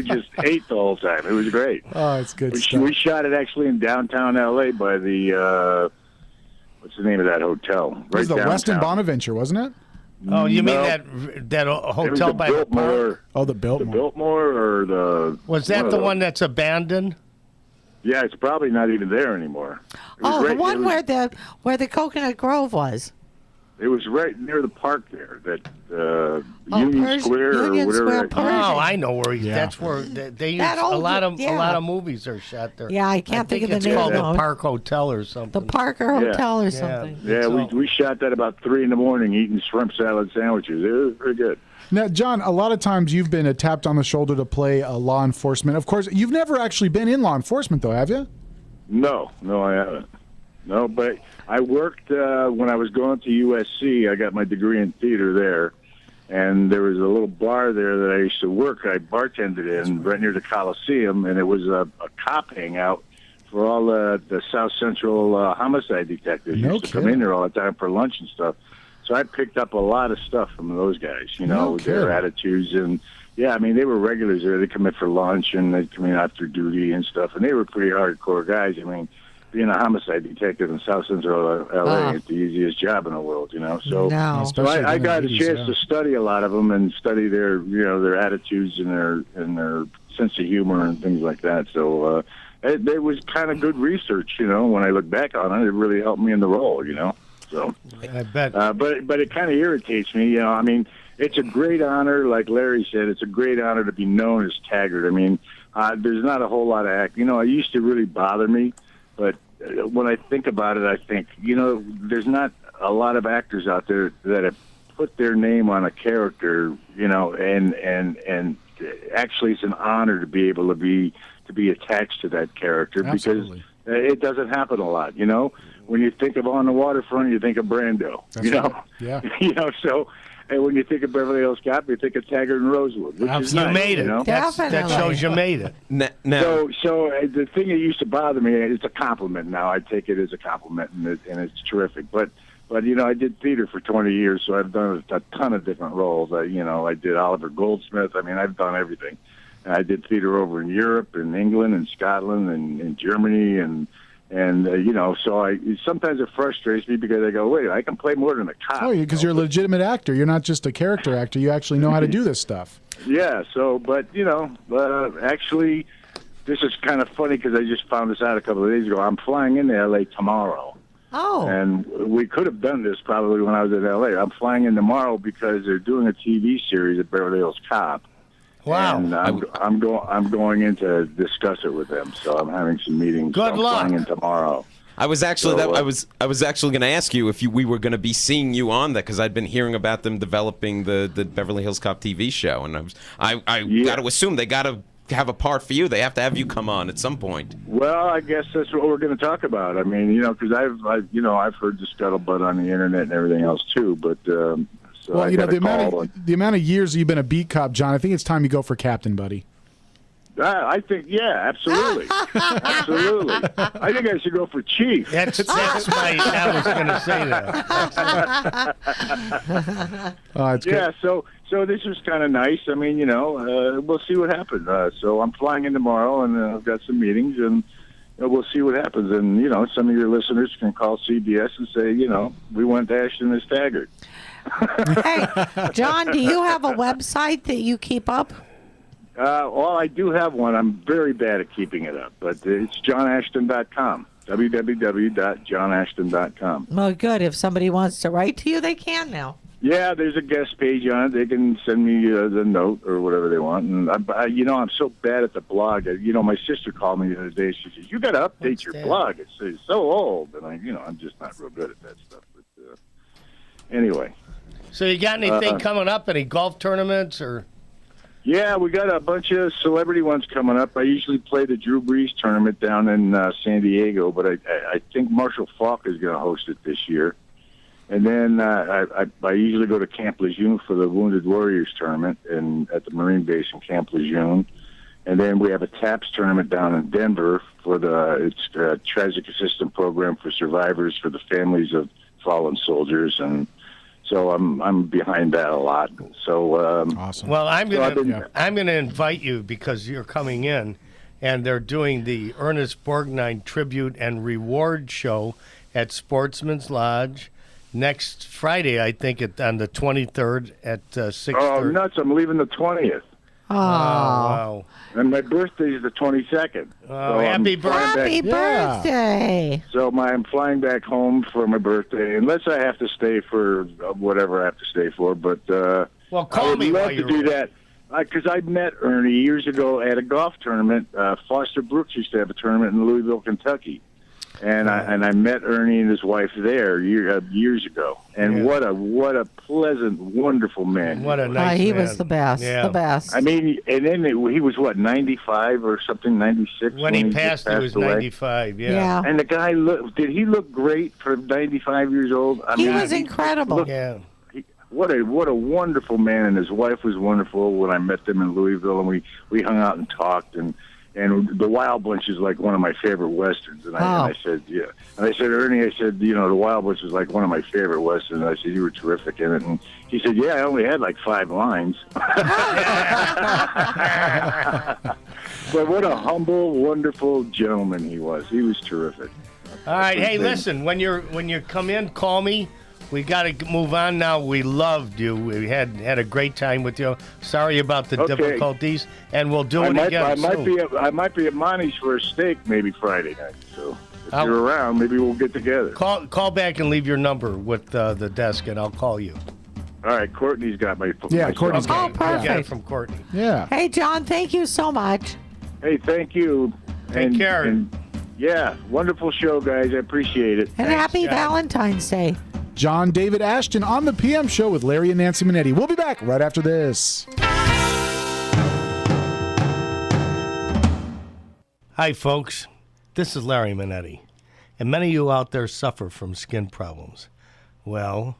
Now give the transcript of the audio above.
just ate the whole time. It was great. Oh, it's good stuff. We shot it actually in downtown L.A. by the what's the name of that hotel? It was the Westin Bonaventure, wasn't it? Oh, you mean No. that hotel by the Biltmore. park? Oh, the The Biltmore. Biltmore or the... Was that the one that's abandoned? Yeah, it's probably not even there anymore. The one where the Coconut Grove was. It was right near the park there, that Union Square or Union whatever. Square Park. Oh, I know where Yeah. that's where they use That a old- lot of yeah. movies are shot there. Yeah, I can't think of the it's name called of the it. Park Hotel or something. The Parker Hotel or something. Yeah, So- we shot that about 3 in the morning eating shrimp salad sandwiches. It was very good. Now, John, a lot of times you've been tapped on the shoulder to play a law enforcement. Of course, you've never actually been in law enforcement, though, have you? No, I haven't. No, but I worked when I was going to USC. I got my degree in theater there, and there was a little bar there that I used to work. I bartended in right near the Coliseum, and it was a cop hangout for all the South Central homicide detectives. No used to come kidding. in there all the time for lunch and stuff. So I picked up a lot of stuff from those guys, No their kidding. attitudes. And, yeah, I mean, they were regulars there. They'd come in for lunch, and they'd come in after duty and stuff. And they were pretty hardcore guys. I mean, being a homicide detective in South Central L.A. is the easiest job in the world, So, No. so I got a Especially chance in the to 80s, study a lot of them and study their, their attitudes and their sense of humor and things like that. So it was kind of good research, When I look back on it, it really helped me in the role, So, I bet. but it kind of irritates me, I mean, it's a great honor, like Larry said. It's a great honor to be known as Taggart. I mean, there's not a whole lot of act. It used to really bother me, but when I think about it, I think there's not a lot of actors out there that have put their name on a character, and actually, it's an honor to be able to be attached to that character. Absolutely. Because it doesn't happen a lot, When you think of On the Waterfront, you think of Brando, That's right. Yeah. So, and when you think of Beverly Hills Cop, you think of Taggart and Rosewood, which is You nice, made it. That Definitely. shows you made it. Now, So the thing that used to bother me, it's a compliment now. I take it as a compliment, and it's terrific. But I did theater for 20 years, so I've done a ton of different roles. I did Oliver Goldsmith. I mean, I've done everything. And I did theater over in Europe, and England, and Scotland, and in Germany, and so sometimes it frustrates me because I go, wait, I can play more than a cop. Oh, because you're a legitimate actor. You're not just a character actor. You actually know how to do this stuff. Yeah. So, but actually, this is kind of funny because I just found this out a couple of days ago. I'm flying into L.A. tomorrow. Oh. And we could have done this probably when I was in L.A. I'm flying in tomorrow because they're doing a TV series at Beverly Hills Cop. Wow. And I'm going in to discuss it with them. So I'm having some meetings. Good so luck. I'm flying in tomorrow. I was actually So, I was actually going to ask you if we were going to be seeing you on that because I'd been hearing about them developing the Beverly Hills Cop TV show, and I Yeah. got to assume they got to have a part for you. They have to have you come on at some point. Well, I guess that's what we're going to talk about. I mean, because I've heard the scuttlebutt on the internet and everything else too. But so Well, I got the a call. the amount of years you've been a beat cop, John, I think it's time you go for captain, buddy. I think, yeah, absolutely, absolutely. I think I should go for chief. That's my. I was going to say that. It's Yeah, good. so this is kind of nice. I mean, we'll see what happens. So I'm flying in tomorrow, and I've got some meetings, and we'll see what happens. And some of your listeners can call CBS and say, we went to Ashton as Taggart. Hey, John, do you have a website that you keep up? Well, I do have one. I'm very bad at keeping it up, but it's johnashton.com. www.johnashton.com. Well, good. If somebody wants to write to you, they can now. Yeah, there's a guest page on it. They can send me the note or whatever they want. And I'm so bad at the blog. My sister called me the other day. She says, "You got to update your blog. It's so old." And I'm just not real good at that stuff. But anyway. So you got anything coming up? Any golf tournaments or? Yeah, we got a bunch of celebrity ones coming up. I usually play the Drew Brees tournament down in San Diego, but I think Marshall Falk is going to host it this year. And then I usually go to Camp Lejeune for the Wounded Warriors tournament at the Marine Base in Camp Lejeune. And then we have a TAPS tournament down in Denver for it's a tragic assistance program for survivors, for the families of fallen soldiers. And So I'm behind that a lot. So Awesome. Well, I'm I've gonna been- I'm gonna invite you because you're coming in, and they're doing the Ernest Borgnine Tribute and Reward Show at Sportsman's Lodge next Friday. I think on the 23rd at 6:30. oh nuts! I'm leaving the 20th, Oh, Wow! and my birthday is the 22nd. Oh, happy birthday! happy Yeah. birthday! I'm flying back home for my birthday, unless I have to stay for whatever I have to stay for. But Well, I call would me love while to you're do that. Because I met Ernie years ago at a golf tournament. Foster Brooks used to have a tournament in Louisville, Kentucky, and I met Ernie and his wife there years ago. And Yeah. what a pleasant, wonderful man. What a nice He man. was the best. Yeah. The best. I mean, and then he was what 95 or something, 96 When he just passed, he was away. 95. yeah. And the guy did he look great for 95 years old? I He mean, was incredible. Yeah. What a wonderful man, and his wife was wonderful. When I met them in Louisville, and we hung out and talked, and the Wild Bunch is like one of my favorite westerns. And I said, yeah, and I said, Ernie, I said, the Wild Bunch is like one of my favorite westerns. And I said, you were terrific in it, and he said, yeah, I only had like 5 lines. But what a humble, wonderful gentleman he was. He was terrific. All right. Hey, listen. When you come in, call me. We got to move on now. We loved you. We had a great time with you. Sorry about the Okay. difficulties, and we'll do it again I soon. might be at Monty's for a steak maybe Friday night. So if I'll- you're around, maybe we'll get together. Call back and leave your number with the desk, and I'll call you. All right, Courtney's got my. Yeah, my Courtney's cell. Oh, I got it perfect. from Courtney. Yeah. Hey, John, thank you so much. Hey, thank you. Take care. And, yeah, wonderful show, guys. I appreciate it. And Thanks, happy John. Valentine's Day. John David Ashton on the PM show with Larry and Nancy Manetti. We'll be back right after this. Hi, folks. This is Larry Manetti. And many of you out there suffer from skin problems. Well,